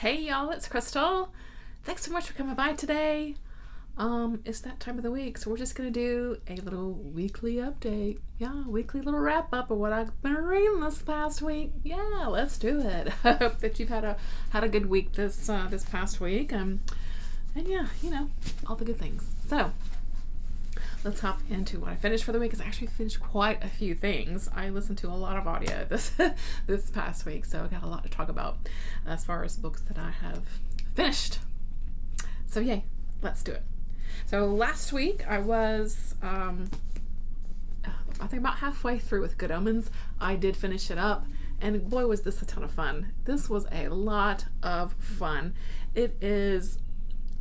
Hey y'all, it's Crystal. Thanks so much for coming by today. It's that time of the week, so we're just gonna do a little weekly update. Yeah, weekly little wrap up of what I've been reading this past week. Yeah, let's do it. I hope that you've had a good week this past week. And yeah, all the good things. So let's hop into what I finished for the week, because I actually finished quite a few things. I listened to a lot of audio this past week, so I got a lot to talk about as far as books that I have finished. So yay, let's do it. So last week I was, I think about halfway through with Good Omens. I did finish it up, and boy was this a ton of fun. This was a lot of fun. It is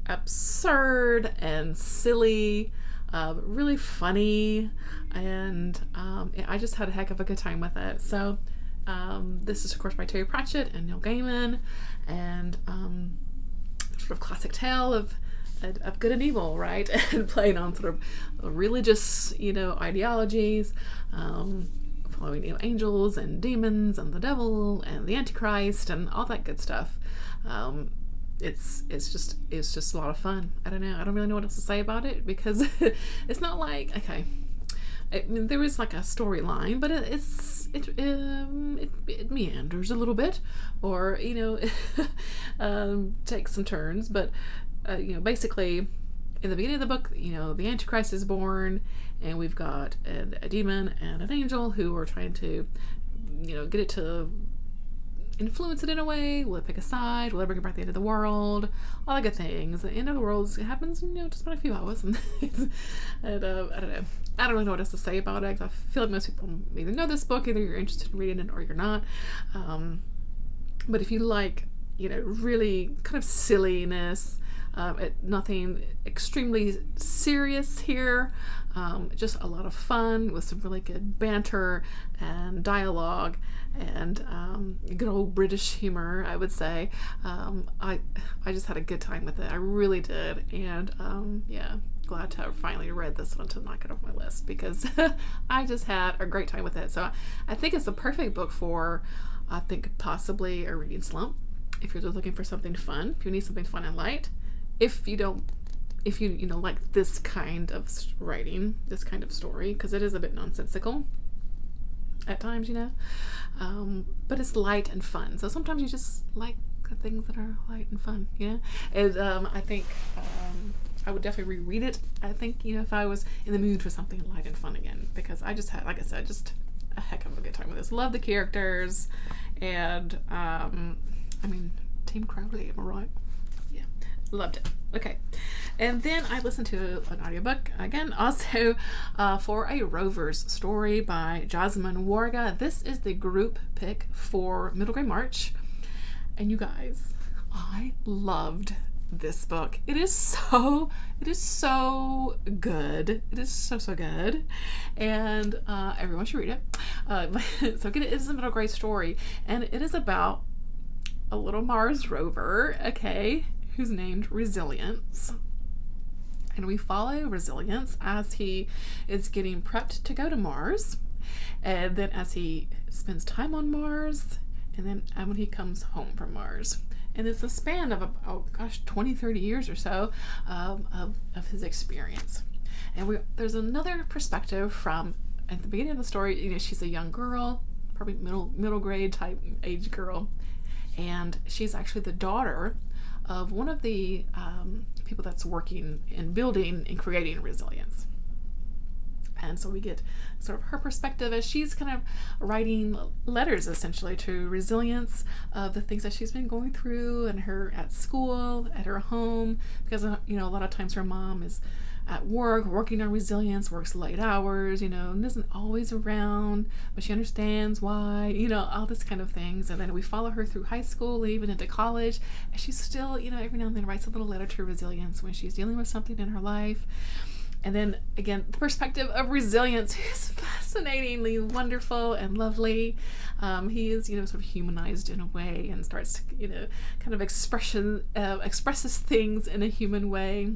absurd and silly, really funny, and I just had a heck of a good time with it. So this is of course by Pratchett and Neil Gaiman, and sort of classic tale of good and evil, right? And playing on sort of religious, ideologies, following angels and demons and the devil and the Antichrist and all that good stuff. It's just a lot of fun. I don't know. I don't really know what else to say about it, because it's not like, okay, I mean, there is like a storyline, but it meanders a little bit, or takes some turns. But basically, in the beginning of the book, the Antichrist is born, and we've got a demon and an angel who are trying to, get it to influence it in a way. Will it pick a side? Will it bring about the end of the world? All the good things. The end of the world happens, just about a few hours. And I don't know. I don't really know what else to say about it, because I feel like most people either know this book, either you're interested in reading it or you're not. But if you like, really kind of silliness, nothing extremely serious here, just a lot of fun with some really good banter and dialogue and good old British humor, I would say. I just had a good time with it. I really did. And yeah, glad to have finally read this one to knock it off my list, because I just had a great time with it. So I think it's the perfect book for, I think, possibly a reading slump. If you're just looking for something fun, if you need something fun and light, if you like this kind of writing, this kind of story, because it is a bit nonsensical at times, but it's light and fun. So sometimes you just like the things that are light and fun, And I think I would definitely reread it. I think, if I was in the mood for something light and fun again, because I just had, like I said, just a heck of a good time with this. Love the characters, and Team Crowley, am I right? Yeah, loved it. Okay, and then I listened to an audiobook again, also for a Rovers Story by Jasmine Warga. This is the group pick for Middle Grade March, and you guys, I loved this book. It is so good. It is so good, and everyone should read it. So get it. It is a middle grade story, and it is about a little Mars rover, okay, who's named Resilience. And we follow Resilience as he is getting prepped to go to Mars, and then as he spends time on Mars, and then when he comes home from Mars. And it's a span of 20-30 years or so of his experience. And there's another perspective from, at the beginning of the story, she's a young girl, probably middle grade type age girl, and she's actually the daughter of one of the people that's working in building and creating Resilience. And so we get sort of her perspective as she's kind of writing letters essentially to Resilience of the things that she's been going through, and her at school, at her home, because a lot of times her mom is at work, working on Resilience, works late hours, and isn't always around, but she understands why, all this kind of things. And then we follow her through high school, even into college, and she's still, every now and then writes a little letter to Resilience when she's dealing with something in her life. And then again, the perspective of Resilience is fascinatingly wonderful and lovely. He is, sort of humanized in a way, and starts, kind of expresses things in a human way.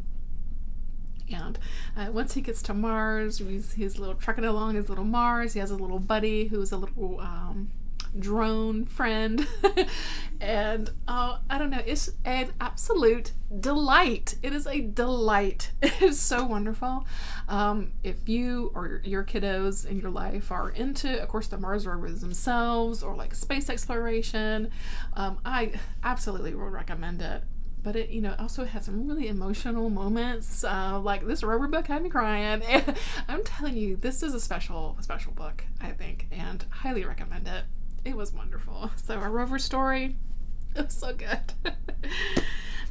And once he gets to Mars, he's little trucking along his little Mars. He has a little buddy who's a little drone friend. And I don't know, it's an absolute delight. It is a delight. It is so wonderful. If you or your kiddos in your life are into, of course, the Mars rovers themselves or like space exploration, I absolutely would recommend it. But it, also has some really emotional moments. Like this Rover book had me crying. And I'm telling you, this is a special book, I think, and highly recommend it. It was wonderful. So a Rover Story, it was so good.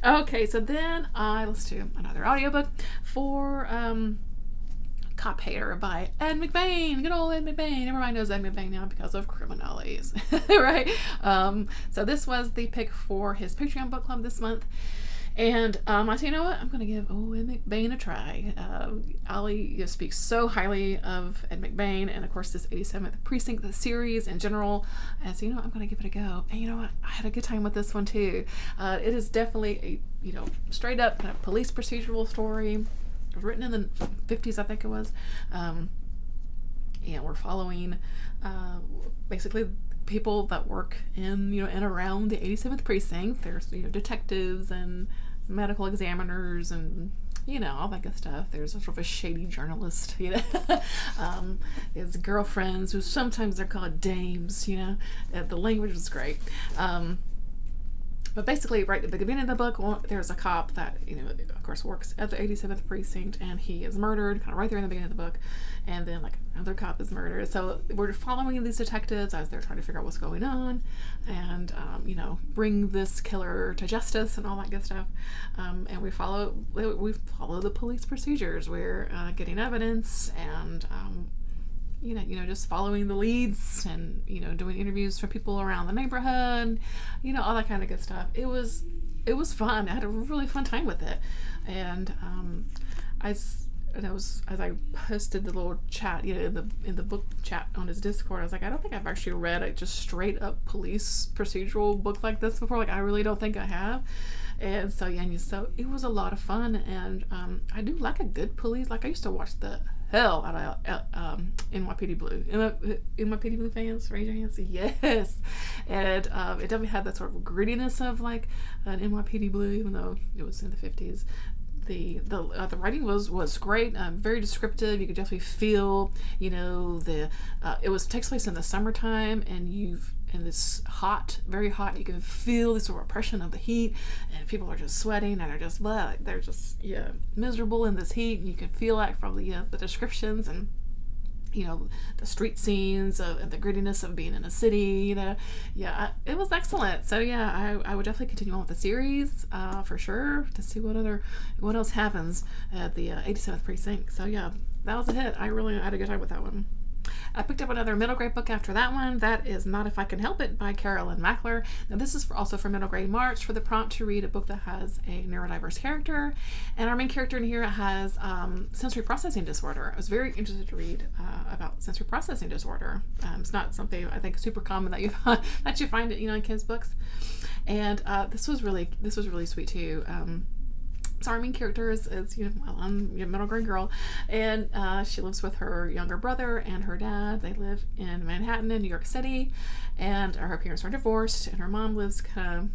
Okay, so then I listened to another audiobook for Cop Hater by Ed McBain. Good old Ed McBain. Everybody knows Ed McBain now because of Criminales, right? So this was the pick for his Patreon book club this month. And I said, you know what? I'm going to give Ed McBain a try. Ali speaks so highly of Ed McBain and, of course, this 87th Precinct, the series in general. And so, I'm going to give it a go. And you know what? I had a good time with this one, too. It is definitely a, straight up kind of police procedural story. It was written in the 50s, I think it was. And we're following basically people that work in and around the 87th precinct. There's detectives and medical examiners and all that good stuff. There's sort of a shady journalist, there's girlfriends who sometimes they're called dames. The language was great. But basically, right at the beginning of the book, there's a cop that, of course, works at the 87th precinct, and he is murdered, kind of right there in the beginning of the book. And then, another cop is murdered. So we're following these detectives as they're trying to figure out what's going on and, bring this killer to justice and all that good stuff. And we follow the police procedures. We're getting evidence and, just following the leads and, doing interviews for people around the neighborhood, all that kind of good stuff. It was fun. I had a really fun time with it. And as I posted the little chat, in the book chat on his Discord, I was like, I don't think I've actually read a just straight up police procedural book like this before. I really don't think I have. And so, so it was a lot of fun. And I do like a good police. I used to watch the hell out of NYPD Blue. NYPD Blue fans, raise your hands. Yes. And it definitely had that sort of grittiness of an NYPD Blue, even though it was in the 50s. The writing was great, very descriptive. You could definitely feel, it takes place in the summertime, and it's hot, very hot. You can feel this sort of oppression of the heat, and people are just sweating and they're just miserable in this heat. And you can feel that from the descriptions and the street scenes and the grittiness of being in a city. It was excellent. So I would definitely continue on with the series for sure to see what else happens at the 87th precinct. So that was a hit. I really had a good time with that one. I picked up another middle grade book after that one. That is Not If I Can Help It by Carolyn Mackler. Now this is also for middle grade March, for the prompt to read a book that has a neurodiverse character. And our main character in here has sensory processing disorder. I was very interested to read about sensory processing disorder. It's not something I think super common that you find it in kids' books. And this was really sweet too. So our main character is a middle grade girl, and she lives with her younger brother and her dad. They live in Manhattan in New York City, and her parents are divorced, and her mom lives kind of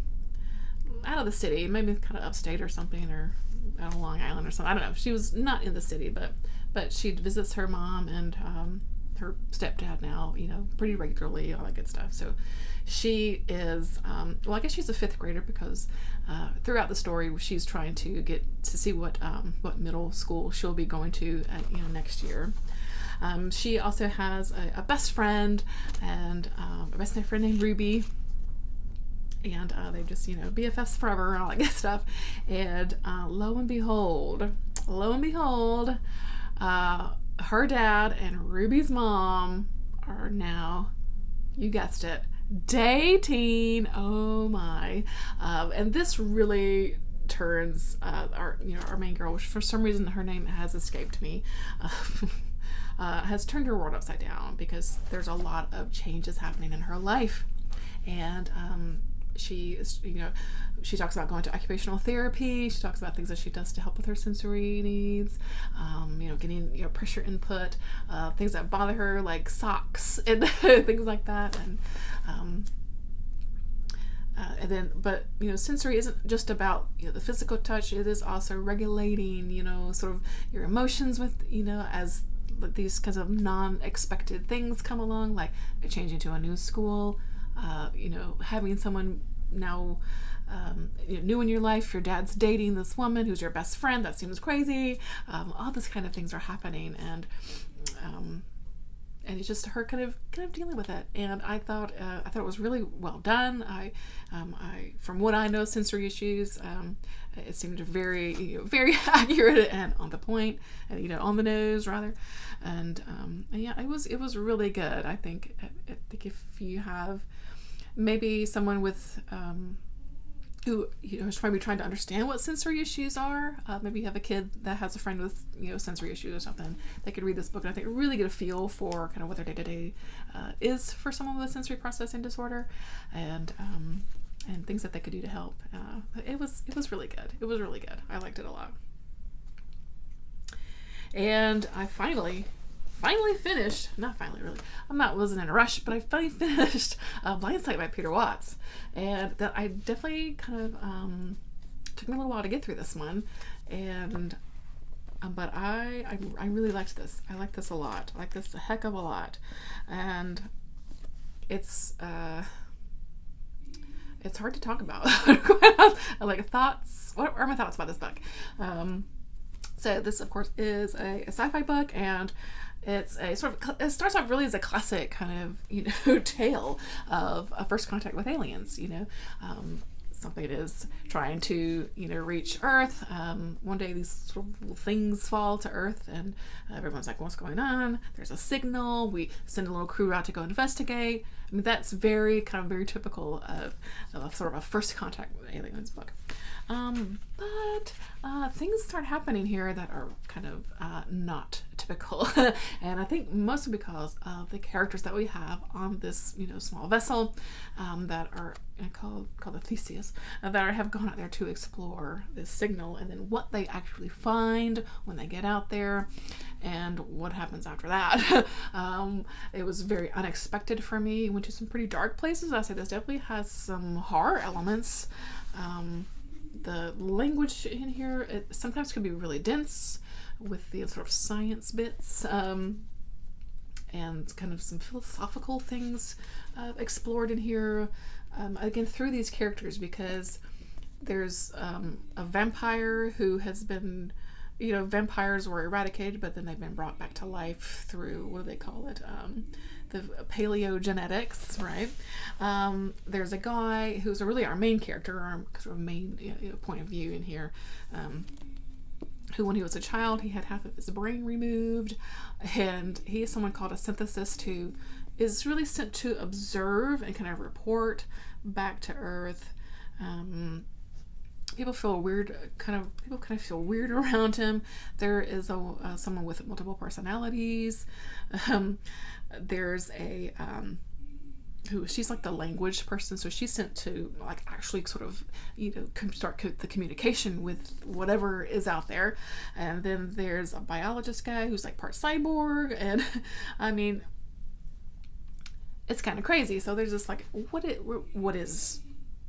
out of the city, maybe kind of upstate or something, or out on Long Island or something. I don't know. She was not in the city, but she visits her mom and her stepdad now, pretty regularly, all that good stuff. So she is, I guess she's a fifth grader because throughout the story she's trying to get to see what middle school she'll be going to next year. She also has a best friend and a best friend named Ruby. And they just, BFFs forever and all that good stuff. And lo and behold, her dad and Ruby's mom are now, you guessed it, dating. Oh my. And this really turns our main girl, which for some reason her name has escaped me, has turned her world upside down because there's a lot of changes happening in her life. And she is, she talks about going to occupational therapy. She talks about things that she does to help with her sensory needs, getting pressure input, things that bother her like socks and things like that. And And then, but, sensory isn't just about, the physical touch. It is also regulating, sort of your emotions with, as these kinds of non-expected things come along, like changing to a new school, having someone now, new in your life. Your dad's dating this woman who's your best friend. That seems crazy. All this kind of things are happening. And it's just her kind of dealing with it, and I thought it was really well done. I from what I know, sensory issues, it seemed very very accurate and on the point, and on the nose rather, and yeah, it was really good. I think if you have maybe someone with who is probably trying to understand what sensory issues are. Maybe you have a kid that has a friend with sensory issues or something. They could read this book and I think really get a feel for kind of what their day-to-day is for someone with a sensory processing disorder, and things that they could do to help. It was really good. It was really good. I liked it a lot. And I finally finished, not finally really, wasn't in a rush, but I finally finished Blindsight by Peter Watts, and that I definitely kind of took me a little while to get through this one, and but I really liked this. I like this a lot. I like this a heck of a lot, and it's hard to talk about. Like thoughts. What are my thoughts about this book? So this, of course, is a sci-fi book, and it's a it starts off really as a classic kind of, tale of a first contact with aliens, something is trying to, reach Earth. One day these sort of things fall to Earth, and everyone's like, what's going on? There's a signal. We send a little crew out to go investigate. I mean, that's very typical of sort of a first contact with aliens book. But things start happening here that are kind of not typical, and I think mostly because of the characters that we have on this small vessel that are called the Theseus, that have gone out there to explore this signal, and then what they actually find when they get out there, and what happens after that. It was very unexpected for me. Went to some pretty dark places. I say this definitely has some horror elements. The language in here, it sometimes can be really dense with the sort of science bits, and kind of some philosophical things explored in here, again through these characters, because there's a vampire who has been, vampires were eradicated, but then they've been brought back to life through, what do they call it? The paleogenetics, right? There's a guy who's really our main character, our sort of main point of view in here, who when he was a child, he had half of his brain removed, and he is someone called a synthesist who is really sent to observe and kind of report back to Earth. People feel weird, kind of feel weird around him. There is someone with multiple personalities. There's a she's like the language person, so she's sent to like actually sort of start the communication with whatever is out there. And then there's a biologist guy who's like part cyborg, and I mean, it's kind of crazy. So there's this like what is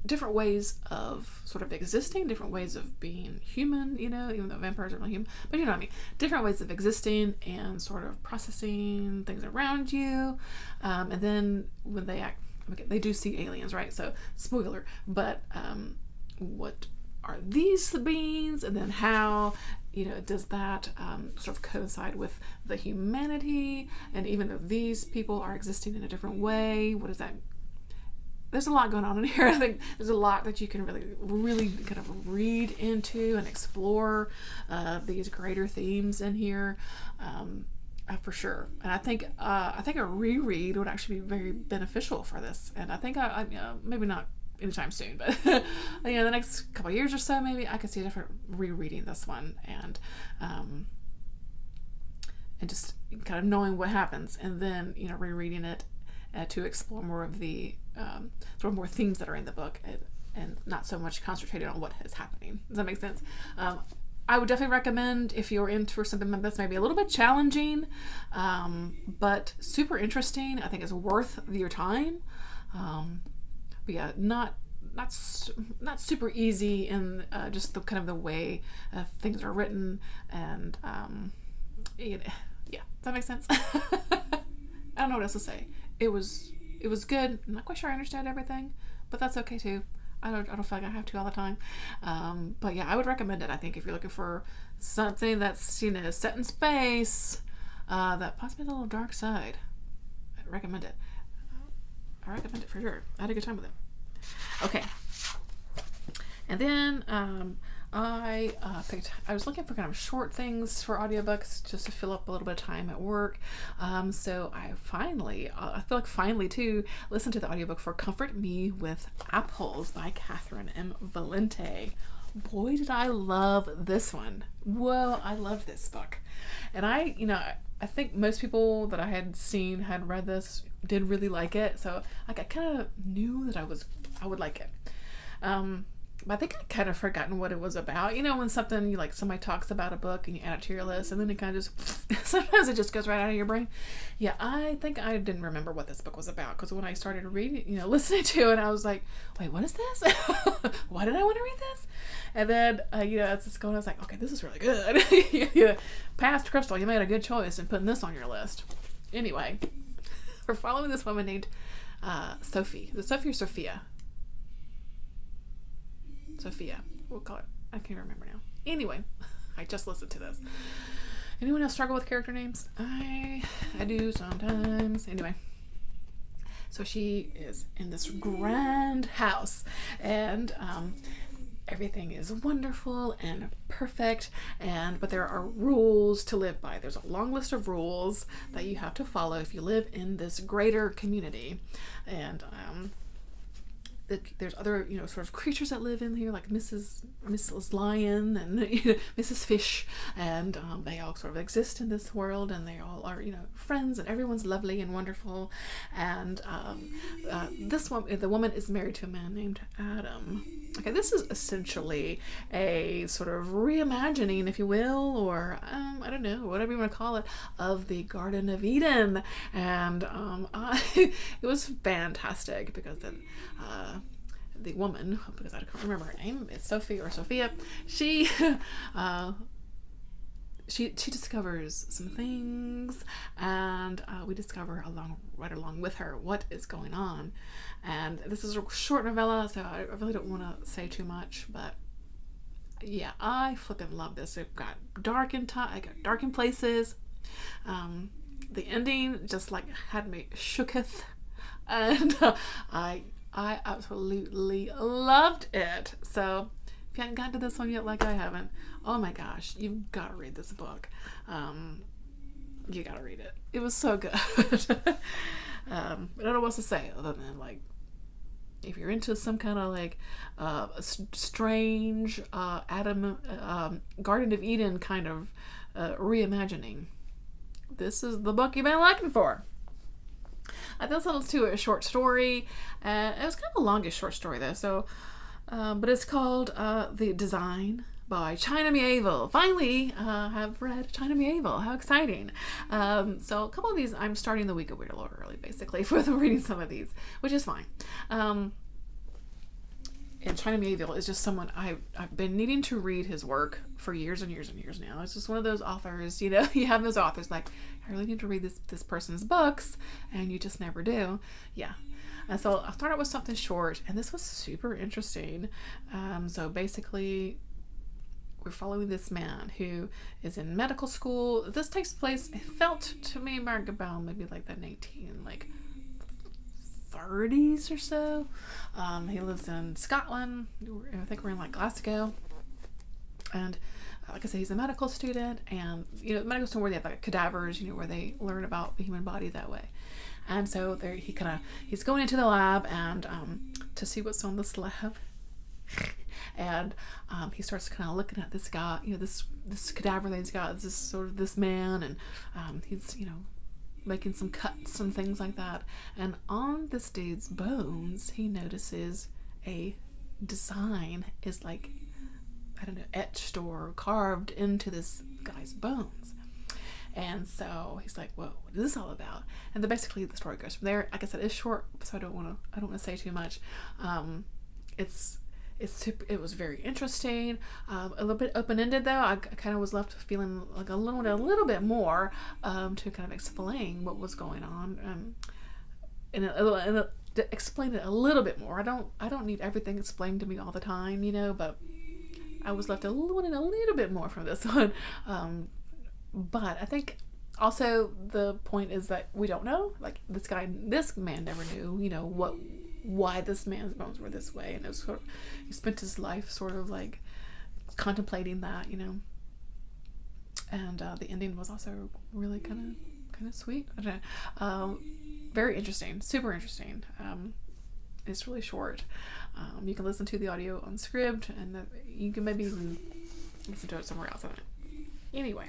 different ways of sort of existing, different ways of being human, even though vampires are not human, but you know what I mean, different ways of existing and sort of processing things around you. And then when they do see aliens, right? So spoiler, but what are these beings, and then how does that sort of coincide with the humanity, and even though these people are existing in a different way, what does that there's a lot going on in here. I think there's a lot that you can really kind of read into and explore these greater themes in here, for sure. And I think a reread would actually be very beneficial for this. And I think I maybe not anytime soon, but the next couple of years or so, maybe I could see a different rereading this one, and just kind of knowing what happens, and then rereading it to explore more of the sort of more themes that are in the book, and not so much concentrated on what is happening. Does that make sense? I would definitely recommend, if you're in for something that's maybe a little bit challenging, but super interesting. I think it's worth your time. But yeah, not super easy in just the kind of the way things are written, and yeah, does that make sense? I don't know what else to say. It was good. I'm not quite sure I understand everything, but that's okay too. I don't feel like I have to all the time. But yeah, I would recommend it. I think if you're looking for something that's set in space, that possibly has a little dark side, I recommend it. I recommend it for sure. I had a good time with it. Okay. And then I was looking for kind of short things for audiobooks just to fill up a little bit of time at work. So I finally too, listened to the audiobook for Comfort Me with Apples by Catherine M. Valente. Boy, did I love this one. Whoa, I loved this book. And I think most people that I had seen had read this, did really like it. So I kind of knew that I would like it. But I think I kind of forgotten what it was about. When something somebody talks about a book and you add it to your list, and then it kind of just sometimes it just goes right out of your brain. Yeah, I think I didn't remember what this book was about, because when I started reading, listening to it, I was like, wait, what is this? Why did I want to read this? And then it's just going. I was like, okay, this is really good. You passed Crystal. You made a good choice in putting this on your list. Anyway, we're following this woman named Sophie. Is it Sophie or Sophia? Sophia, we'll call it. I can't remember now. Anyway, I just listened to this. Anyone else struggle with character names? I do sometimes. Anyway, so she is in this grand house, and everything is wonderful and perfect, but there are rules to live by. There's a long list of rules that you have to follow if you live in this greater community, and there's other sort of creatures that live in here, like Mrs. Lion and Mrs. Fish, and they all sort of exist in this world, and they all are friends, and everyone's lovely and wonderful. And the woman is married to a man named Adam. Okay, this is essentially a sort of reimagining, if you will, or I don't know, whatever you want to call it, of the Garden of Eden. And it was fantastic, because the woman, because I can't remember her name, it's Sophie or Sophia, she discovers some things, and we discover right along with her what is going on. And this is a short novella, so I really don't want to say too much, but yeah, I flipping love this. It got dark in places. The ending just had me shooketh, and I absolutely loved it. So if you haven't gotten to this one yet, like I haven't, oh my gosh, you've got to read this book. You got to read it. It was so good. I don't know what else to say other than if you're into some kind of strange Garden of Eden kind of reimagining, this is the book you've been looking for. I listened to a short story, and it was kind of a longish short story though. So, but it's called "The Design" by China Mieville. Finally, have read China Mieville. How exciting! So a couple of these, I'm starting the week a little early, basically, for reading some of these, which is fine. And China Mieville is just someone I've been needing to read his work for years and years and years now. It's just one of those authors, you have those authors I really need to read this person's books, and you just never do. Yeah. And so I started with something short, and this was super interesting. So basically, we're following this man who is in medical school. This takes place, it felt to me, about maybe the 30s or so. He lives in Scotland. I think we're in Glasgow. And like I said, he's a medical student, and medical student where they have cadavers, where they learn about the human body that way. And so there he's going into the lab and to see what's on this lab. And he starts kind of looking at this guy, this cadaver that he's got, this man, and he's making some cuts and things like that. And on this dude's bones, he notices a design is etched or carved into this guy's bones. And so he's like, whoa, what is this all about? And then basically the story goes from there. Like I said, it's short, so I don't want to say too much. It was very interesting. A little bit open-ended though. I kind of was left feeling like a little bit more to kind of explain what was going on, and explain it a little bit more. I don't need everything explained to me all the time, but I was left wanting a little bit more from this one. But I think also the point is that we don't know. Like this man never knew, why this man's bones were this way, and it was he spent his life sort of like contemplating that, And the ending was also really kind of sweet. I don't know. Very interesting, super interesting. It's really short. You can listen to the audio on Scribd, and you can maybe listen to it somewhere else. Anyway,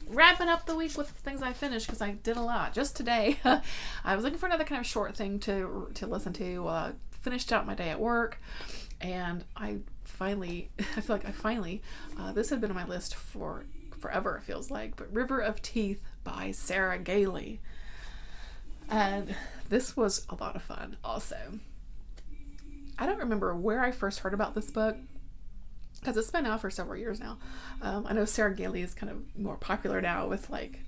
wrapping up the week with things I finished, because I did a lot. Just today, I was looking for another kind of short thing to listen to while I finished out my day at work, and I feel like I finally, this had been on my list for forever, it feels like, but River of Teeth by Sarah Gailey. And this was a lot of fun also. I don't remember where I first heard about this book, because it's been out for several years now. I know Sarah Gailey is kind of more popular now with like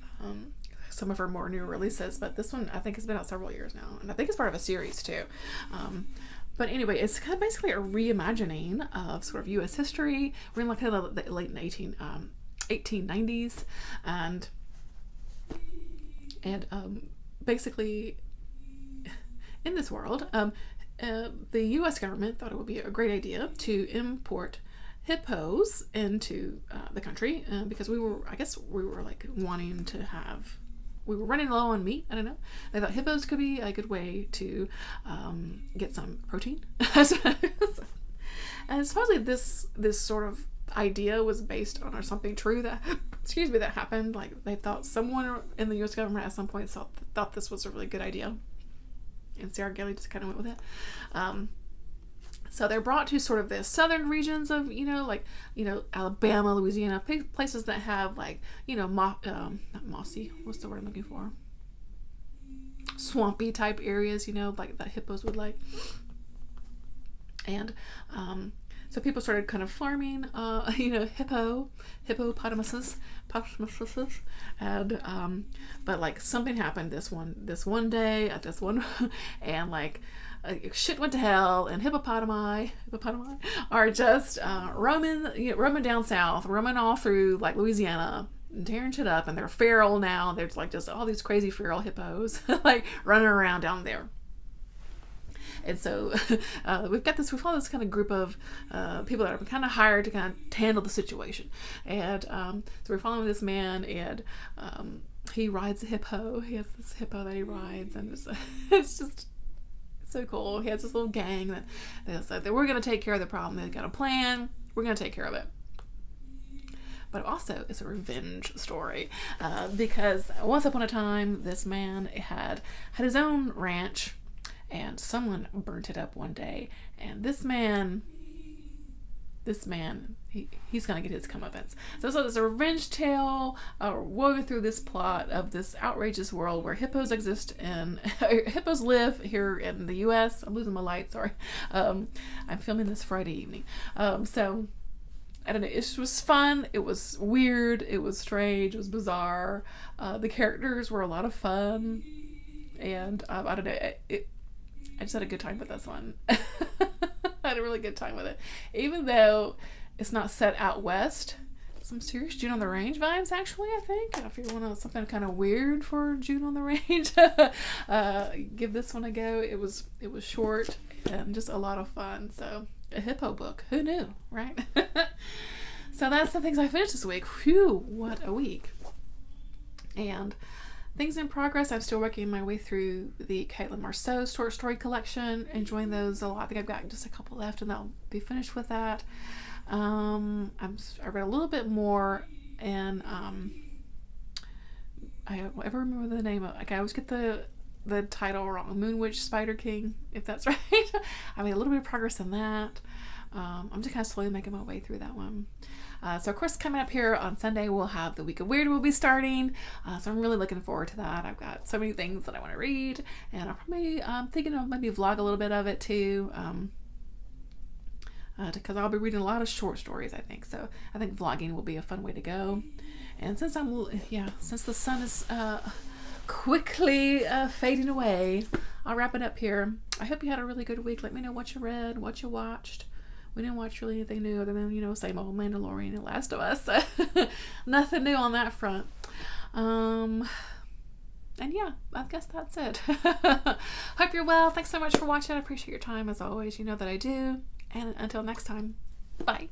some of her more new releases, but this one I think has been out several years now, and I think it's part of a series too. But anyway, it's kind of basically a reimagining of sort of U.S. history. We're in like kind of the late 1890s, and basically in this world, the U.S. government thought it would be a great idea to import hippos into the country, because we were running low on meat. I don't know. They thought hippos could be a good way to get some protein. And supposedly this sort of idea was based on something true that happened. Like they thought someone in the U.S. government at some point thought this was a really good idea, and Sarah Gailey just kind of went with it. So they're brought to sort of the southern regions of, Alabama, Louisiana, places that have not mossy, what's the word I'm looking for? Swampy type areas, like that hippos would like. And so people started kind of farming, hippopotamuses, and but something happened this one day at this one, and shit went to hell, and hippopotami are just roaming down south, roaming all through Louisiana, and tearing shit up, and they're feral now. There's just all these crazy feral hippos running around down there. And so we follow this kind of group of people that have been kind of hired to kind of handle the situation. And so we're following this man, and he rides a hippo. He has this hippo that he rides, and it's just so cool. He has this little gang that they said that we're going to take care of the problem. They've got a plan. We're going to take care of it. But also it's a revenge story, because once upon a time, this man had his own ranch, and someone burnt it up one day, and this man, he's gonna get his comeuppance. So there's a revenge tale woven through this plot of this outrageous world where hippos hippos live here in the U.S. I'm losing my light, sorry. I'm filming this Friday evening. So I don't know, it was fun, it was weird, it was strange, it was bizarre. The characters were a lot of fun, and I don't know, I just had a good time with this one. I had a really good time with it. Even though it's not set out west, some serious June on the Range vibes, actually, I think. If you want something kind of weird for June on the Range, give this one a go. It was short and just a lot of fun. So, a hippo book. Who knew, right? So that's the things I finished this week. Phew, what a week. And things in progress. I'm still working my way through the Caitlin Marceau short story collection. Enjoying those a lot. I think I've got just a couple left, and I'll be finished with that. I read a little bit more, and I ever remember the name of. I always get the title wrong. Moon Witch Spider King, if that's right. I made a little bit of progress in that. I'm just kind of slowly making my way through that one. So of course, coming up here on Sunday, we'll have the Week of Weird will be starting. So I'm really looking forward to that. I've got so many things that I want to read, and I'll probably thinking of maybe vlog a little bit of it too. Because I'll be reading a lot of short stories, I think. So I think vlogging will be a fun way to go. And since since the sun is quickly fading away, I'll wrap it up here. I hope you had a really good week. Let me know what you read, what you watched. We didn't watch really anything new other than, same old Mandalorian and Last of Us. Nothing new on that front. And yeah, I guess that's it. Hope you're well. Thanks so much for watching. I appreciate your time as always. You know that I do. And until next time, bye.